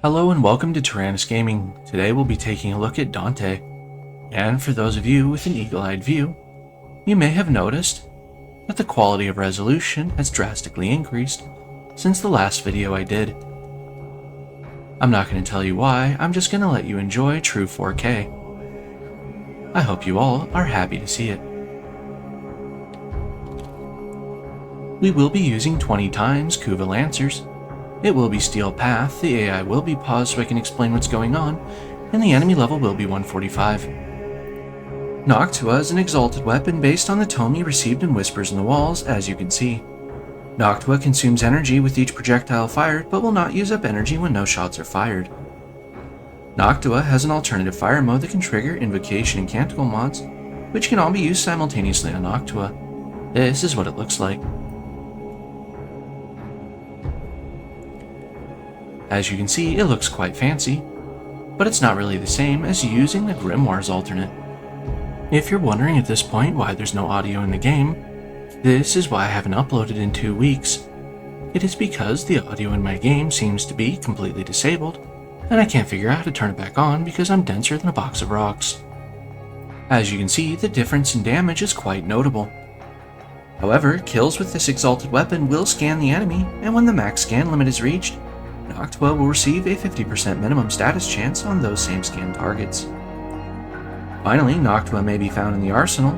Hello and welcome to Tyrannus Gaming. Today we'll be taking a look at Dante. And for those of you with an eagle-eyed view, you may have noticed that the quality of resolution has drastically increased since the last video I did. I'm not going to tell you why, I'm just going to let you enjoy true 4K. I hope you all are happy to see it. We will be using 20 times Kuva Lancers. It will be Steel Path, the AI will be paused so I can explain what's going on, and the enemy level will be 145. Noctua is an exalted weapon based on the tome you received in Whispers in the Walls, as you can see. Noctua consumes energy with each projectile fired, but will not use up energy when no shots are fired. Noctua has an alternative fire mode that can trigger invocation and canticle mods, which can all be used simultaneously on Noctua. This is what it looks like. As you can see, it looks quite fancy, but it's not really the same as using the Grimoire's alternate. If you're wondering at this point why there's no audio in the game, this is why I haven't uploaded in 2 weeks. It is because the audio in my game seems to be completely disabled, and I can't figure out how to turn it back on because I'm denser than a box of rocks. As you can see, the difference in damage is quite notable. However, kills with this exalted weapon will scan the enemy, and when the max scan limit is reached, Noctua will receive a 50% minimum status chance on those same scan targets. Finally, Noctua may be found in the arsenal,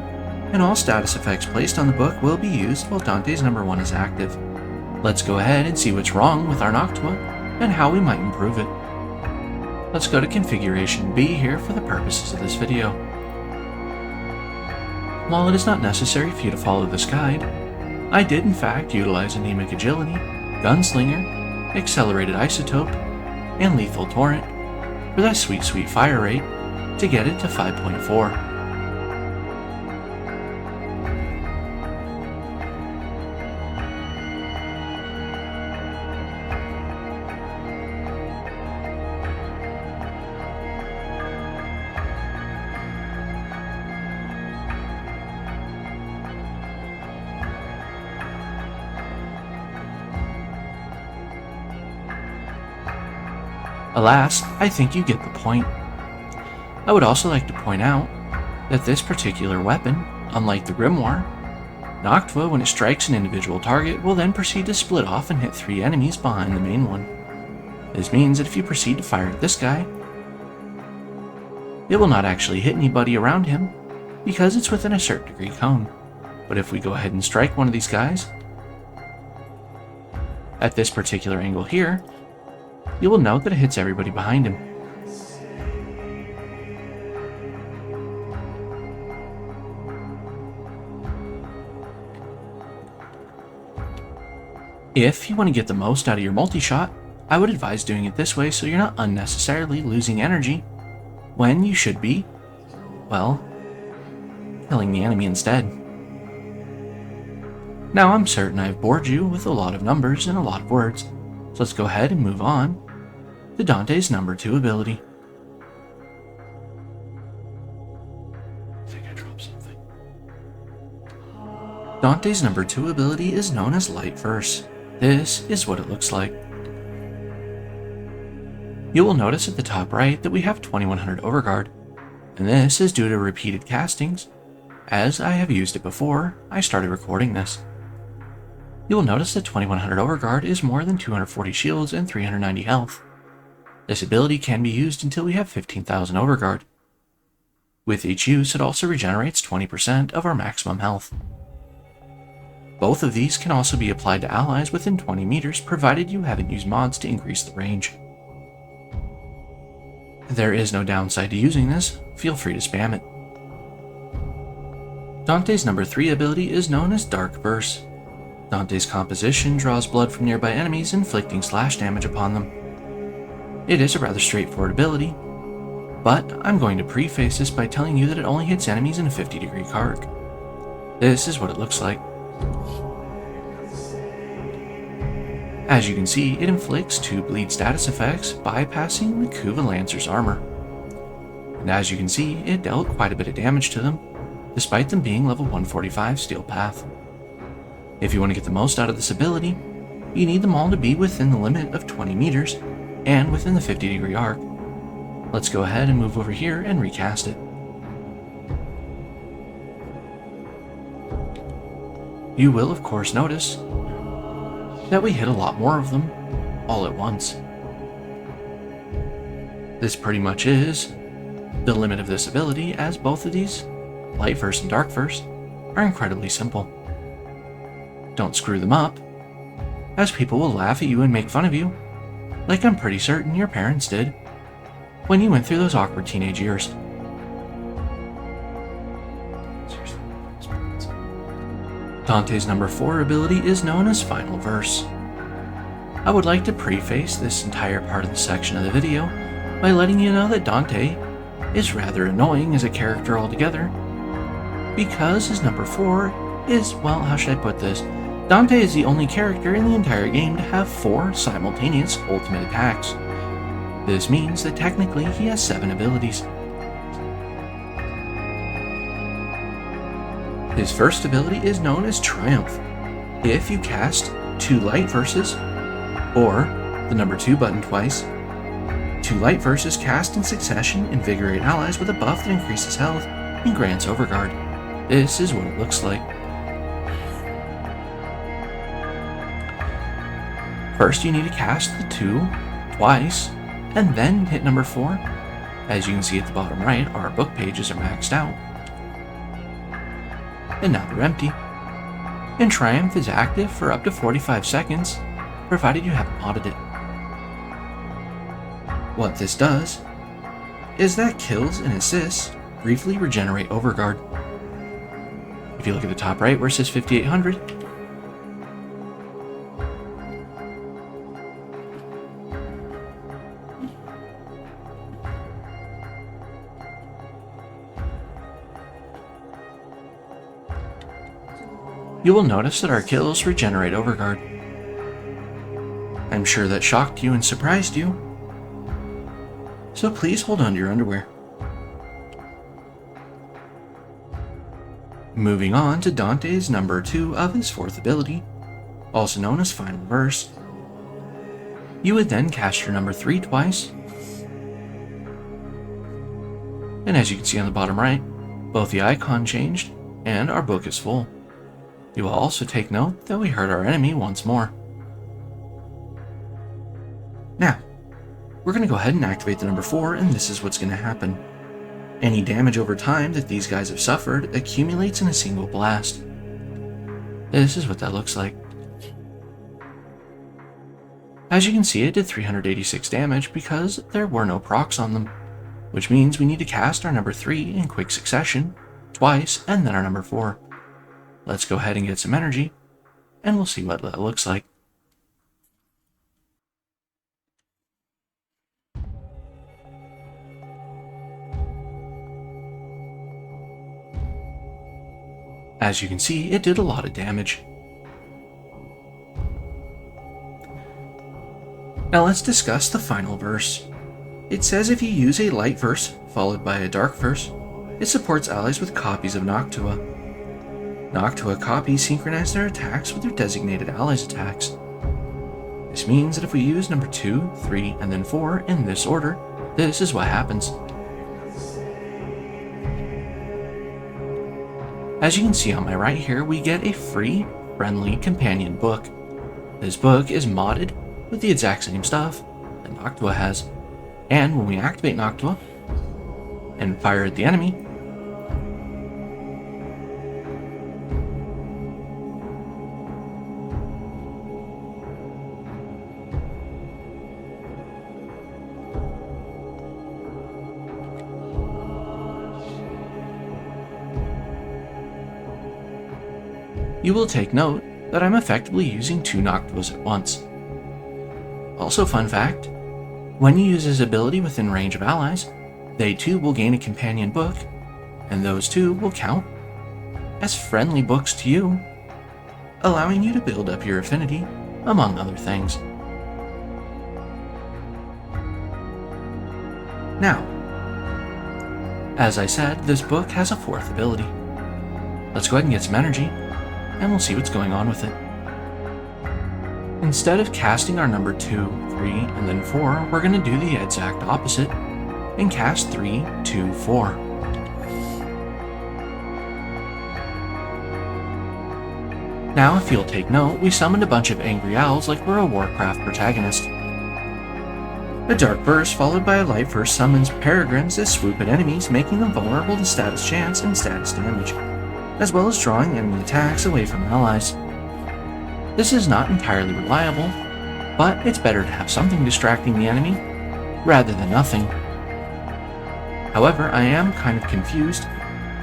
and all status effects placed on the book will be used while Dante's number 1 is active. Let's go ahead and see what's wrong with our Noctua, and how we might improve it. Let's go to Configuration B here for the purposes of this video. While it is not necessary for you to follow this guide, I did in fact utilize Anemic Agility, Gunslinger, Accelerated Isotope, and Lethal Torrent for that sweet fire rate to get it to 5.4. Alas, I think you get the point. I would also like to point out that this particular weapon, unlike the Grimoire, Noctua, when it strikes an individual target, will then proceed to split off and hit 3 enemies behind the main one. This means that if you proceed to fire at this guy, it will not actually hit anybody around him because it's within a certain degree cone. But if we go ahead and strike one of these guys at this particular angle here, you will note that it hits everybody behind him. If you want to get the most out of your multi-shot, I would advise doing it this way so you're not unnecessarily losing energy when you should be, well, killing the enemy instead. Now I'm certain I've bored you with a lot of numbers and a lot of words, so let's go ahead and move on to Dante's number 2 ability. I think I dropped something. Dante's number 2 ability is known as Light Verse. This is what it looks like. You will notice at the top right that we have 2100 Overguard, and this is due to repeated castings. As I have used it before, I started recording this. You will notice that 2100 Overguard is more than 240 shields and 390 health. This ability can be used until we have 15,000 Overguard. With each use, it also regenerates 20% of our maximum health. Both of these can also be applied to allies within 20 meters, provided you haven't used mods to increase the range. There is no downside to using this, feel free to spam it. Dante's number 3 ability is known as Dark Verse. Dante's composition draws blood from nearby enemies, inflicting slash damage upon them. It is a rather straightforward ability, but I'm going to preface this by telling you that it only hits enemies in a 50-degree arc. This is what it looks like. As you can see, it inflicts 2 bleed status effects, bypassing the Kuva Lancer's armor. And as you can see, it dealt quite a bit of damage to them, despite them being level 145 Steel Path. If you want to get the most out of this ability, you need them all to be within the limit of 20 meters, and within the 50-degree arc. Let's go ahead and move over here and recast it. You will of course notice that we hit a lot more of them all at once. This pretty much is the limit of this ability, as both of these, Light Verse and Dark Verse, are incredibly simple. Don't screw them up, as people will laugh at you and make fun of you, like I'm pretty certain your parents did when you went through those awkward teenage years. Dante's number 4 ability is known as Final Verse. I would like to preface this entire part of the section of the video by letting you know that Dante is rather annoying as a character altogether, because his number 4 is, well, how should I put this? Dante is the only character in the entire game to have 4 simultaneous ultimate attacks. This means that technically he has 7 abilities. His first ability is known as Triumph. If you cast 2 Light Verses, or the number 2 button twice, 2 Light Verses cast in succession invigorate allies with a buff that increases health and grants Overguard. This is what it looks like. First, you need to cast the 2 twice, and then hit number 4. As you can see at the bottom right, our book pages are maxed out. And now they're empty. And Triumph is active for up to 45 seconds, provided you haven't modded it. What this does is that kills and assists briefly regenerate Overguard. If you look at the top right where it says 5800, you will notice that our kills regenerate Overguard. I'm sure that shocked you and surprised you, so please hold on to your underwear. Moving on to Dante's number 2 of his 4th ability, also known as Final Verse. You would then cast your number 3 twice, and as you can see on the bottom right, both the icon changed and our book is full. You will also take note that we hurt our enemy once more. Now, we're going to go ahead and activate the number 4, and this is what's going to happen. Any damage over time that these guys have suffered accumulates in a single blast. This is what that looks like. As you can see, it did 386 damage because there were no procs on them, which means we need to cast our number 3 in quick succession, twice, and then our number 4. Let's go ahead and get some energy, and we'll see what that looks like. As you can see, it did a lot of damage. Now let's discuss the Final Verse. It says if you use a Light Verse followed by a Dark Verse, it supports allies with copies of Noctua. Noctua copies synchronize their attacks with their designated allies' attacks. This means that if we use number 2, 3, and then 4 in this order, this is what happens. As you can see on my right here, we get a free, friendly companion book. This book is modded with the exact same stuff that Noctua has. And when we activate Noctua and fire at the enemy, you will take note that I'm effectively using 2 Noctuas at once. Also, fun fact, when you use his ability within range of allies, they too will gain a companion book, and those 2 will count as friendly books to you, allowing you to build up your affinity, among other things. Now, as I said, this book has a 4th ability. Let's go ahead and get some energy, and we'll see what's going on with it. Instead of casting our number 2 3, and then 4, we're going to do the exact opposite and cast 3, 2, 4. Now, if you'll take note, we summoned a bunch of angry owls like we're a Warcraft protagonist. A dark burst followed by a light burst summons peregrines that swoop at enemies, making them vulnerable to status chance and status damage, as well as drawing enemy attacks away from allies. This is not entirely reliable, but it's better to have something distracting the enemy rather than nothing. However, I am kind of confused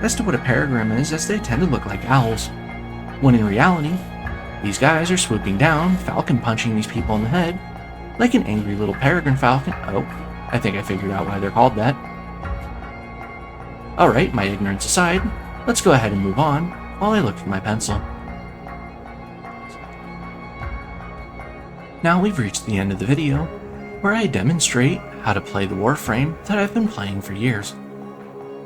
as to what a peregrine is, as they tend to look like owls, when in reality, these guys are swooping down, falcon punching these people in the head, like an angry little peregrine falcon. Oh, I think I figured out why they're called that. Alright, my ignorance aside, let's go ahead and move on while I look for my pencil. Now we've reached the end of the video, where I demonstrate how to play the Warframe that I've been playing for years.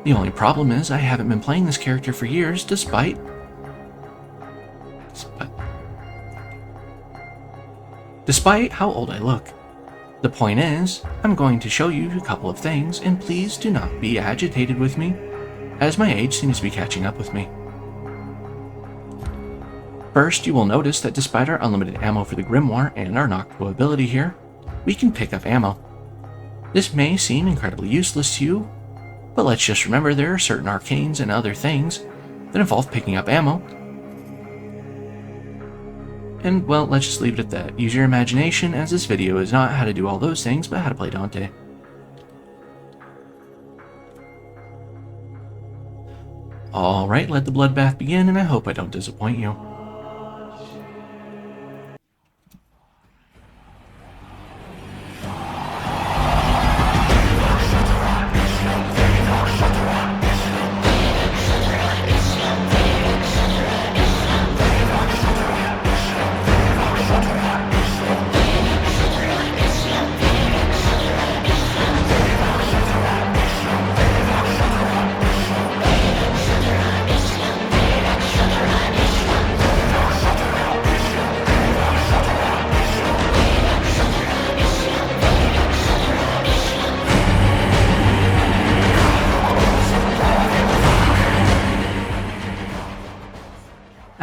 The only problem is I haven't been playing this character for years despite how old I look. The point is, I'm going to show you a couple of things, and please do not be agitated with me, as my age seems to be catching up with me. First, you will notice that despite our unlimited ammo for the Grimoire and our Noctua ability here, we can pick up ammo. This may seem incredibly useless to you, but let's just remember there are certain arcanes and other things that involve picking up ammo. And, well, let's just leave it at that. Use your imagination, as this video is not how to do all those things, but how to play Dante. Alright, let the bloodbath begin, and I hope I don't disappoint you.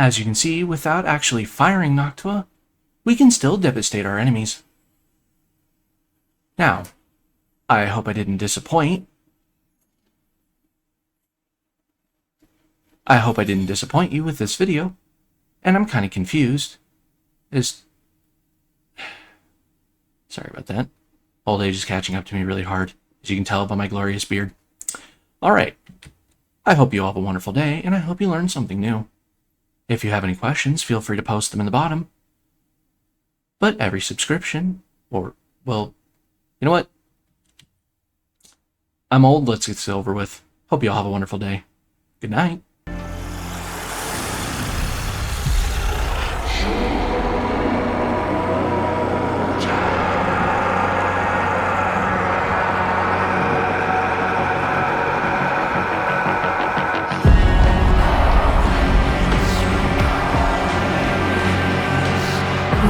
As you can see, without actually firing Noctua, we can still devastate our enemies. Now, I hope I didn't disappoint. You with this video, and I'm kind of confused. Sorry about that. Old age is catching up to me really hard, as you can tell by my glorious beard. Alright, I hope you all have a wonderful day, and I hope you learned something new. If you have any questions, feel free to post them in the bottom. But every subscription, or, well, you know what? I'm old, let's get this over with. Hope you all have a wonderful day. Good night.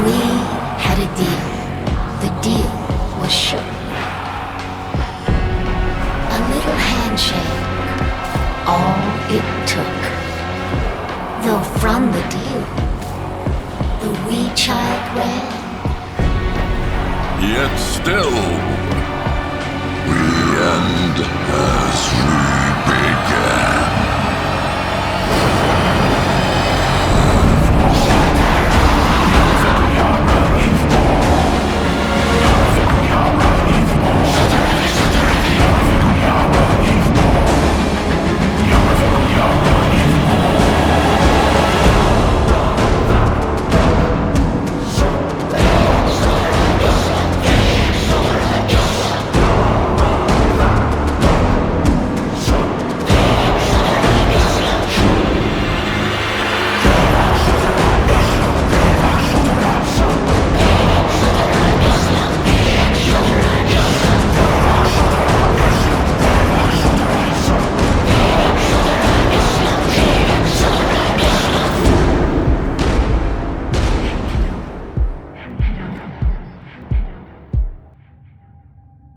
We had a deal. The deal was shook. A little handshake, all it took. Though from the deal, the wee child ran. Yet still